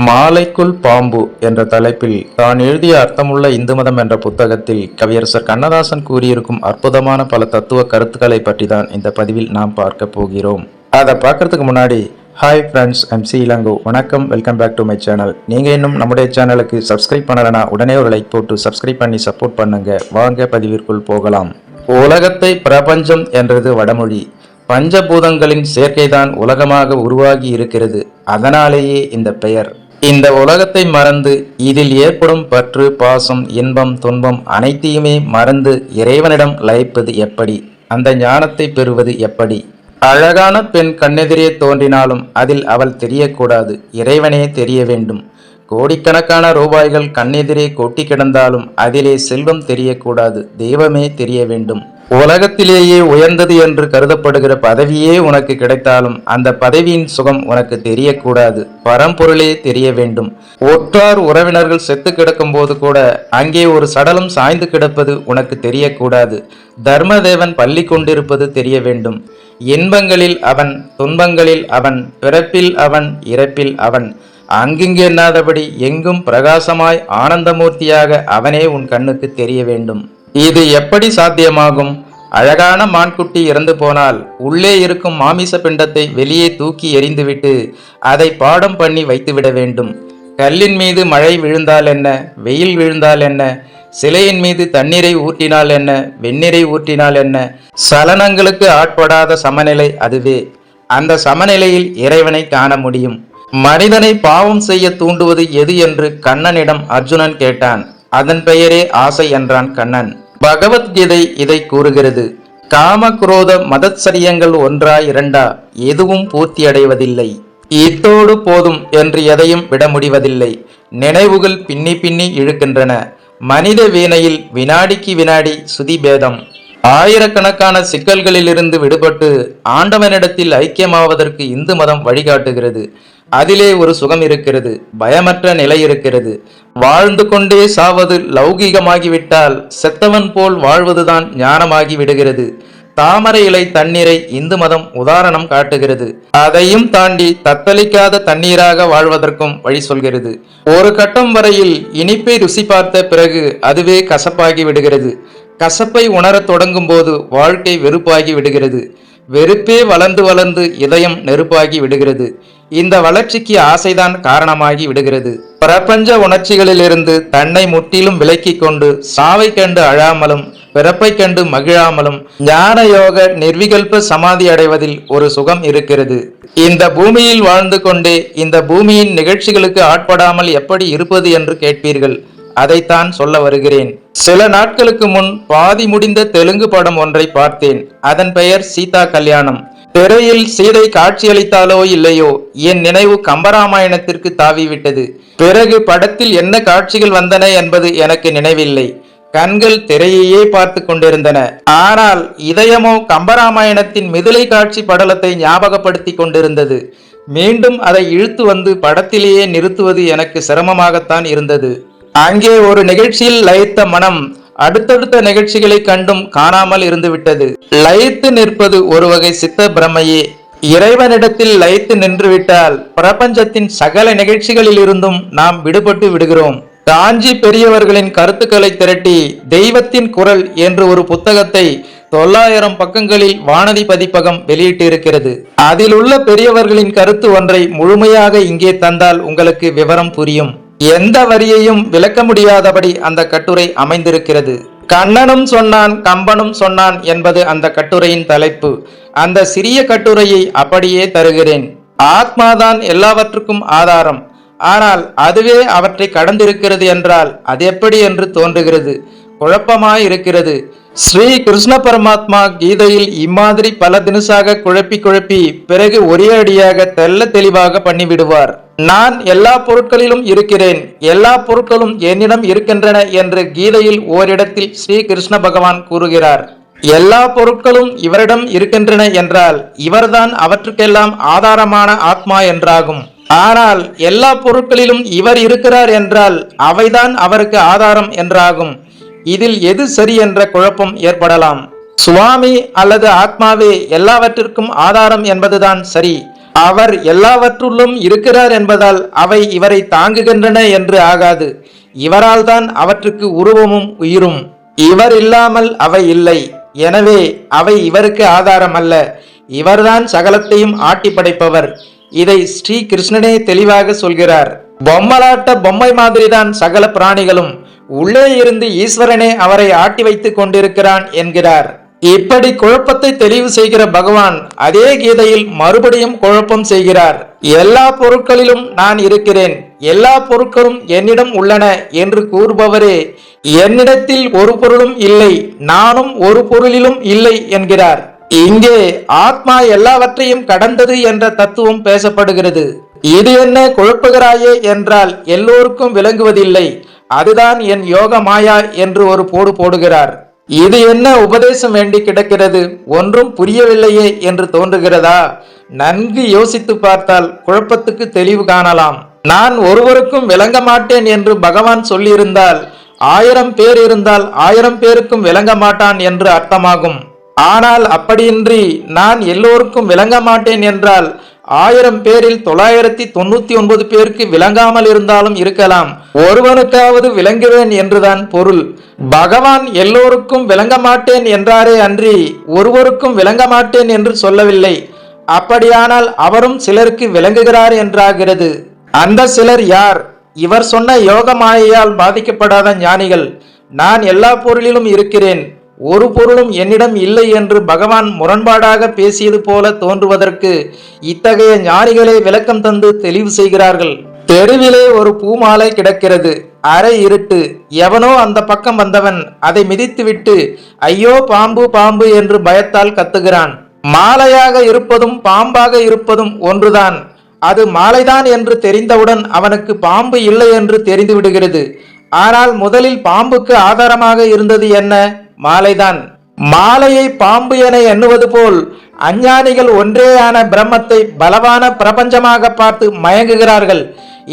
மாலைக்குள் பாம்பு என்ற தலைப்பில் தான் எழுதிய அர்த்தமுள்ள இந்து மதம் என்ற புத்தகத்தில் கவியரசர் கண்ணதாசன் கூறியிருக்கும் அற்புதமான பல தத்துவ கருத்துக்களை பற்றி தான் இந்த பதிவில் நாம் பார்க்க போகிறோம். அதை பார்க்கறதுக்கு முன்னாடி ஹாய் ஃப்ரெண்ட்ஸ், MC இளங்கோ. வணக்கம், welcome back to my channel. நீங்கள் இன்னும் நம்முடைய சேனலுக்கு சப்ஸ்கிரைப் பண்ணலைன்னா உடனே ஒரு லைக் போட்டு சப்ஸ்கிரைப் பண்ணி சப்போர்ட் பண்ணுங்க. வாங்க பதிவிற்குள் போகலாம். உலகத்தை பிரபஞ்சம் என்றது வடமொழி. பஞ்சபூதங்களின் சேர்க்கைதான் உலகமாக உருவாகி இருக்கிறது. அதனாலேயே இந்த பெயர். இந்த உலகத்தை மறந்து இதில் ஏற்படும் பற்று, பாசம், இன்பம், துன்பம் அனைத்தையுமே மறந்து இறைவனிடம் லயிப்பது எப்படி? அந்த ஞானத்தை பெறுவது எப்படி? அழகான பெண் கண்ணெதிரே தோன்றினாலும் அதில் அவள் தெரியக்கூடாது, இறைவனே தெரிய வேண்டும். கோடிக்கணக்கான ரூபாய்கள் கண்ணெதிரே கொட்டி கிடந்தாலும் அதிலே செல்வம் தெரியக்கூடாது, தெய்வமே தெரிய வேண்டும். உலகத்திலேயே உயர்ந்தது என்று கருதப்படுகிற பதவியே உனக்கு கிடைத்தாலும் அந்த பதவியின் சுகம் உனக்கு தெரியக்கூடாது, பரம்பொருளே தெரிய வேண்டும். ஒற்றார் உறவினர்கள் செத்து கிடக்கும் போது கூட அங்கே ஒரு சடலம் சாய்ந்து கிடப்பது உனக்கு தெரியக்கூடாது, தர்மதேவன் பள்ளி கொண்டிருப்பது தெரிய வேண்டும். இன்பங்களில் அவன், துன்பங்களில் அவன், பிறப்பில் அவன், இறப்பில் அவன், அங்கிங்கு எண்ணாதபடி எங்கும் பிரகாசமாய் ஆனந்தமூர்த்தியாக அவனே உன் கண்ணுக்கு தெரிய வேண்டும். இது எப்படி சாத்தியமாகும்? அழகான மான்குட்டி இறந்து போனால் உள்ளே இருக்கும் மாமிச பிண்டத்தை வெளியே தூக்கி எறிந்துவிட்டு அதை பாடம் பண்ணி வைத்துவிட வேண்டும். கல்லின் மீது மழை விழுந்தால் என்ன, வெயில் விழுந்தால் என்ன, சிலையின் மீது தண்ணீரை ஊற்றினால் என்ன, வெந்நீரை ஊற்றினால் என்ன, சலனங்களுக்கு ஆட்படாத சமநிலை அதுவே. அந்த சமநிலையில் இறைவனை காண முடியும். மனிதனை பாவம் செய்ய தூண்டுவது எது என்று கண்ணனிடம் அர்ஜுனன் கேட்டான். அதன் பெயரே ஆசை என்றான் கண்ணன். பகவத்கீதை இதை கூறுகிறது. காம குரோத மதச்சரியங்கள் ஒன்றா இரண்டா, எதுவும் பூர்த்தி அடைவதில்லை. இத்தோடு போதும் என்று எதையும் விட முடிவதில்லை. நினைவுகள் பின்னி பின்னி இழுக்கின்றன. மனித வீணையில் வினாடிக்கு வினாடி சுதிபேதம். ஆயிரக்கணக்கான சிக்கல்களிலிருந்து விடுபட்டு ஆண்டவனிடத்தில் ஐக்கியமாவதற்கு இந்து மதம் வழிகாட்டுகிறது. அதிலே ஒரு சுகம் இருக்கிறது, பயமற்ற நிலை இருக்கிறது. வாழ்ந்து கொண்டே சாவது லௌகீகமாகிவிட்டால் செத்தவன் போல் வாழ்வதுதான் ஞானமாகி விடுகிறது. தாமரை இலை தண்ணீரை இந்து மதம் உதாரணம் காட்டுகிறது. அதையும் தாண்டி தத்தளிக்காத தண்ணீராக வாழ்வதற்கும் வழி சொல்கிறது. ஒரு கட்டம் வரையில் இனிப்பை ருசி பார்த்த பிறகு அதுவே கசப்பாகி விடுகிறது. கசப்பை உணரத் தொடங்கும் போது வாழ்க்கை வெறுப்பாகி விடுகிறது. வெறுப்பே வளர்ந்து வளர்ந்து இதயம் நெருப்பாகி விடுகிறது. இந்த வளர்ச்சிக்கு ஆசைதான் காரணமாகி விடுகிறது. பிரபஞ்ச உணர்ச்சிகளிலிருந்து தன்னை முற்றிலும் விலக்கி கொண்டு சாவை கண்டு அழாமலும் பிறப்பை கண்டு மகிழாமலும் ஞான யோக நிர்விகல்ப சமாதி அடைவதில் ஒரு சுகம் இருக்கிறது. இந்த பூமியில் வாழ்ந்து கொண்டே இந்த பூமியின் நிகழ்ச்சிகளுக்கு ஆட்படாமல் எப்படி இருப்பது என்று கேட்பீர்கள். அதைத்தான் சொல்ல வருகிறேன். சில நாட்களுக்கு முன் பாதி முடிந்த தெலுங்கு படம் ஒன்றை பார்த்தேன். அதன் பெயர் சீதா கல்யாணம். திரையில் சீதை காட்சியளித்தாலோ இல்லையோ என் நினைவு கம்பராமாயணத்திற்கு தாவிவிட்டது. பிறகு படத்தில் என்ன காட்சிகள் வந்தன என்பது எனக்கு நினைவில்லை. கண்கள் திரையையே பார்த்து கொண்டிருந்தன. ஆனால் இதயமோ கம்பராமாயணத்தின் மிதிலை காட்சி படலத்தை ஞாபகப்படுத்தி கொண்டிருந்தது. மீண்டும் அதை இழுத்து வந்து படத்திலேயே நிறுத்துவது எனக்கு சிரமமாகத்தான் இருந்தது. அங்கே ஒரு நிகழ்ச்சியில் லயித்த மனம் அடுத்தடுத்த நிகழ்ச்சிகளை கண்டும் காணாமல் இருந்துவிட்டது. லயித்து நிற்பது ஒரு வகை சித்த பிரமையே. இறைவனிடத்தில் லயித்து நின்றுவிட்டால் பிரபஞ்சத்தின் சகல நிகழ்ச்சிகளில் இருந்தும் நாம் விடுபட்டு விடுகிறோம். காஞ்சி பெரியவர்களின் கருத்துக்களை திரட்டி தெய்வத்தின் குரல் என்று ஒரு புத்தகத்தை 900 பக்கங்களில் வானதி பதிப்பகம் வெளியிட்டிருக்கிறது. அதில் உள்ள பெரியவர்களின் கருத்து ஒன்றை முழுமையாக இங்கே தந்தால் உங்களுக்கு விவரம் புரியும். எந்த வரியையும் விளக்க முடியாதபடி அந்த கட்டுரை அமைந்திருக்கிறது. கண்ணனும் சொன்னான், கம்பனும் சொன்னான் என்பது அந்த கட்டுரையின் தலைப்பு. அந்த சிறிய கட்டுரையை அப்படியே தருகிறேன். ஆத்மாதான் எல்லாவற்றுக்கும் ஆதாரம். ஆனால் அதுவே அவற்றை கடந்திருக்கிறது என்றால் அது எப்படி என்று தோன்றுகிறது. குழப்பமாய் இருக்கிறது. ஸ்ரீ கிருஷ்ண பரமாத்மா கீதையில் இம்மாதிரி பல தினசாக குழப்பி பிறகு ஒரே அடியாக தெல்ல தெளிவாக பண்ணிவிடுவார். நான் எல்லா பொருட்களிலும் இருக்கிறேன், எல்லா பொருட்களும் என்னிடம் இருக்கின்றன என்று கீதையில் ஓரிடத்தில் ஸ்ரீ கிருஷ்ண பகவான் கூறுகிறார். எல்லா பொருட்களும் இவரிடம் இருக்கின்றன என்றால் இவர்தான் அவற்றுக்கெல்லாம் ஆதாரமான ஆத்மா என்றாகும். ஆனால் எல்லா பொருட்களிலும் இவர் இருக்கிறார் என்றால் அவைதான் அவருக்கு ஆதாரம் என்றாகும். இதில் எது சரி என்ற குழப்பம் ஏற்படலாம். சுவாமி அல்லது ஆத்மாவே எல்லாவற்றிற்கும் ஆதாரம் என்பதுதான் சரி. அவர் எல்லாவற்றுள்ளும் இருக்கிறார் என்பதால் அவை இவரை தாங்குகின்றன என்று ஆகாது. இவரால் தான் அவற்றுக்கு உருவமும் உயிரும். இவர் இல்லாமல் அவை இல்லை. எனவே அவை இவருக்கு ஆதாரம் அல்ல. இவர்தான் சகலத்தையும் ஆட்டி படைப்பவர். இதை ஸ்ரீ கிருஷ்ணனே தெளிவாக சொல்கிறார். பொம்மலாட்ட பொம்மை மாதிரிதான் சகல பிராணிகளும். உள்ளே இருந்து ஈஸ்வரனே அவரை ஆட்டி வைத்துக் கொண்டிருக்கிறான் என்கிறார். இப்படி குழப்பத்தை தெளிவு செய்கிற பகவான் அதே கீதையில் மறுபடியும் குழப்பம் செய்கிறார். எல்லா பொருட்களிலும் நான் இருக்கிறேன், எல்லா பொருட்களும் என்னிடம் உள்ளன என்று கூறுபவரே என்னிடத்தில் ஒரு பொருளும் இல்லை, நானும் ஒரு பொருளிலும் இல்லை என்கிறார். இங்கே ஆத்மா எல்லாவற்றையும் கடந்தது என்ற தத்துவம் பேசப்படுகிறது. இது என்ன குழப்புகிறாயே என்றால் எல்லோருக்கும் விளங்குவதில்லை, அதுதான் என் யோக மாயா என்று ஒரு போடு போடுகிறார். இது என்ன உபதேசம் வேண்டி கிடக்கிறது, ஒன்றும் புரியவில்லையே என்று தோன்றுகிறதா? நன்கு யோசித்து பார்த்தால் குழப்பத்துக்கு தெளிவு காணலாம். நான் ஒருவருக்கும் விளங்க மாட்டேன் என்று பகவான் சொல்லியிருந்தால் 1000 பேர் இருந்தால் 1000 பேருக்கும் விளங்க மாட்டான் என்று அர்த்தமாகும். ஆனால் அப்படியின்றி நான் எல்லோருக்கும் விளங்க மாட்டேன் என்றால் 1000 பேரில் 999 பேருக்கு விளங்காமல் இருந்தாலும் இருக்கலாம், ஒருவனுக்காவது விளங்குவேன் என்றுதான் பொருள். பகவான் எல்லோருக்கும் விளங்க மாட்டேன் என்றாரே அன்றி ஒருவருக்கும் விளங்க மாட்டேன் என்று சொல்லவில்லை. அப்படியானால் அவரும் சிலருக்கு விளங்குகிறார் என்றாகிறது. அந்த சிலர் யார்? இவர் சொன்ன யோக மாயையால் பாதிக்கப்படாத ஞானிகள். நான் எல்லா பொருளிலும் இருக்கிறேன், ஒரு பொருளும் என்னிடம் இல்லை என்று பகவான் முரண்பாடாக பேசியது போல தோன்றுவதற்கு இத்தகைய ஞானிகளே விளக்கம் தந்து தெளிவு செய்கிறார்கள். தெருவிலே ஒரு பூமாலை கிடக்கிறது, அரை இருட்டு. எவனோ அந்த பக்கம் வந்தவன் அதை மிதித்துவிட்டு ஐயோ பாம்பு பாம்பு என்று பயத்தால் கத்துகிறான். மாலையாக இருப்பதும் பாம்பாக இருப்பதும் ஒன்றுதான். அது மாலைதான் என்று தெரிந்தவுடன் அவனுக்கு பாம்பு இல்லை என்று தெரிந்து விடுகிறது. ஆனால் முதலில் பாம்புக்கு ஆதாரமாக இருந்தது என்ன? மாலைதான். மாலையை பாம்பு என எண்ணுவது போல் அஞ்ஞானிகள் ஒன்றேயான பிரம்மத்தை பலவான பிரபஞ்சமாக பார்த்து மயங்குகிறார்கள்.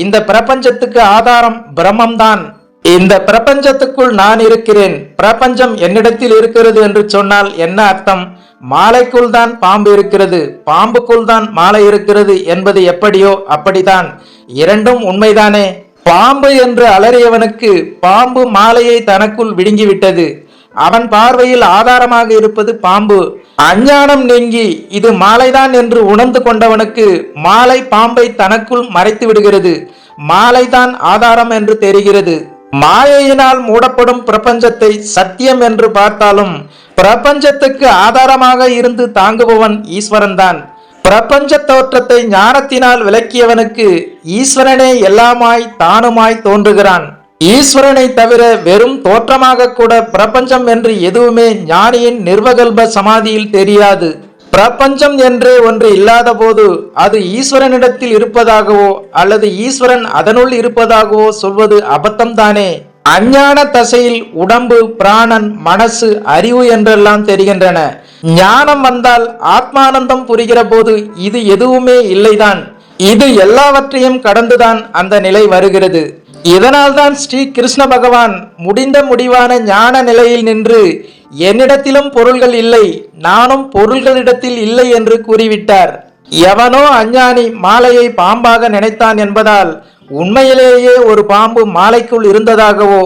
இந்த பிரபஞ்சத்துக்கு ஆதாரம் பிரம்மம்தான். இந்த பிரபஞ்சத்துக்குள் நான் இருக்கிறேன், பிரபஞ்சம் என்னிடத்தில் இருக்கிறது என்று சொன்னால் என்ன அர்த்தம்? மாலைக்குள் தான் பாம்பு இருக்கிறது, பாம்புக்குள் தான் மாலை இருக்கிறது என்பது எப்படியோ அப்படித்தான். இரண்டும் உண்மைதானே? பாம்பு என்று அலறியவனுக்கு பாம்பு மாலையை தனக்குள் விழுங்கிவிட்டது. அவன் பார்வையில் ஆதாரமாக இருப்பது பாம்பு. அஞ்ஞானம் நீங்கி இது மாலைதான் என்று உணர்ந்து கொண்டவனுக்கு மாலை பாம்பை தனக்குள் மறைத்து விடுகிறது. மாலைதான் ஆதாரம் என்று தெரிகிறது. மாயையினால் மூடப்படும் பிரபஞ்சத்தை சத்தியம் என்று பார்த்தாலும் பிரபஞ்சத்துக்கு ஆதாரமாக இருந்து தாங்குபவன் ஈஸ்வரன் தான். பிரபஞ்ச தோற்றத்தை ஞானத்தினால் விளக்கியவனுக்கு ஈஸ்வரனே எல்லாமாய் தானுமாய் தோன்றுகிறான். ஈஸ்வரனை தவிர வெறும் தோற்றமாக கூட பிரபஞ்சம் என்று எதுவுமே ஞானியின் நிர்வகல்ப சமாதியில் தெரியாது. பிரபஞ்சம் என்றே ஒன்று இல்லாத போது அது ஈஸ்வரனிடத்தில் இருப்பதாகவோ அல்லது ஈஸ்வரன் அதனுள் இருப்பதாகவோ சொல்வது அபத்தம்தானே. அஞ்ஞான தசையில் உடம்பு, பிராணன், மனசு, அறிவு என்றெல்லாம் தெரிகின்றன. ஞானம் வந்தால் ஆத்மானந்தம் புரிகிற போது இது எதுவுமே இல்லைதான். இது எல்லாவற்றையும் கடந்துதான் அந்த நிலை வருகிறது. இதனால்தான் ஸ்ரீ கிருஷ்ண பகவான் முடிந்த முடிவான ஞான நிலையில் நின்று என்னிடத்திலும் பொருள்கள் இல்லை, நானும் பொருள்களிடத்தில் இல்லை என்று கூறிவிட்டார். எவனோ அஞ்ஞானி மாலையை பாம்பாக நினைத்தான் என்பதால் உண்மையிலேயே ஒரு பாம்பு மாலைக்குள் இருந்ததாகவோ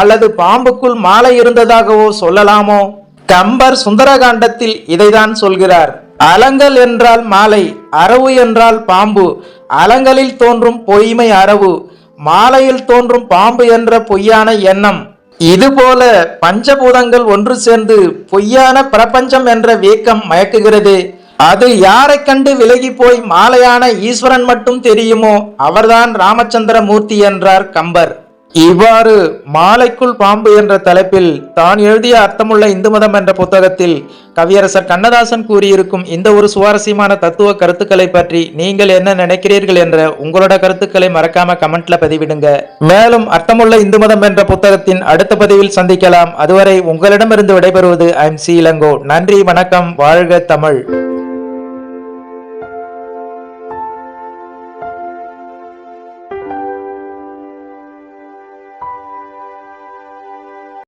அல்லது பாம்புக்குள் மாலை இருந்ததாகவோ சொல்லலாமோ? கம்பர் சுந்தரகாண்டத்தில் இதைதான் சொல்கிறார். அலங்கல் என்றால் மாலை, அரவு என்றால் பாம்பு. அலங்கலில் தோன்றும் பொய்மை அரவு, மாலையில் தோன்றும் பாம்பு என்ற பொய்யான எண்ணம். இதுபோல பஞ்சபூதங்கள் ஒன்று சேர்ந்து பொய்யான பிரபஞ்சம் என்ற வீக்கம் மயக்குகிறது. அது யாரை கண்டு விலகி போய் மாலையான ஈஸ்வரன் மட்டும் தெரியுமோ அவர்தான் ராமச்சந்திர மூர்த்தி என்றார் கம்பர். இவ்வாறு மாலைக்குள் பாம்பு என்ற தலைப்பில் தான் எழுதிய அர்த்தமுள்ள இந்து மதம் என்ற புத்தகத்தில் கவியரசர் கண்ணதாசன் கூறியிருக்கும் இந்த ஒரு சுவாரஸ்யமான தத்துவ கருத்துக்களை பற்றி நீங்கள் என்ன நினைக்கிறீர்கள் என்ற உங்களோட கருத்துக்களை மறக்காம கமெண்ட்ல பதிவிடுங்க. மேலும் அர்த்தமுள்ள இந்து மதம் என்ற புத்தகத்தின் அடுத்த பதிவில் சந்திக்கலாம். அதுவரை உங்களிடமிருந்து விடைபெறுவது ஐம் சி இளங்கோ. நன்றி, வணக்கம், வாழ்க தமிழ்.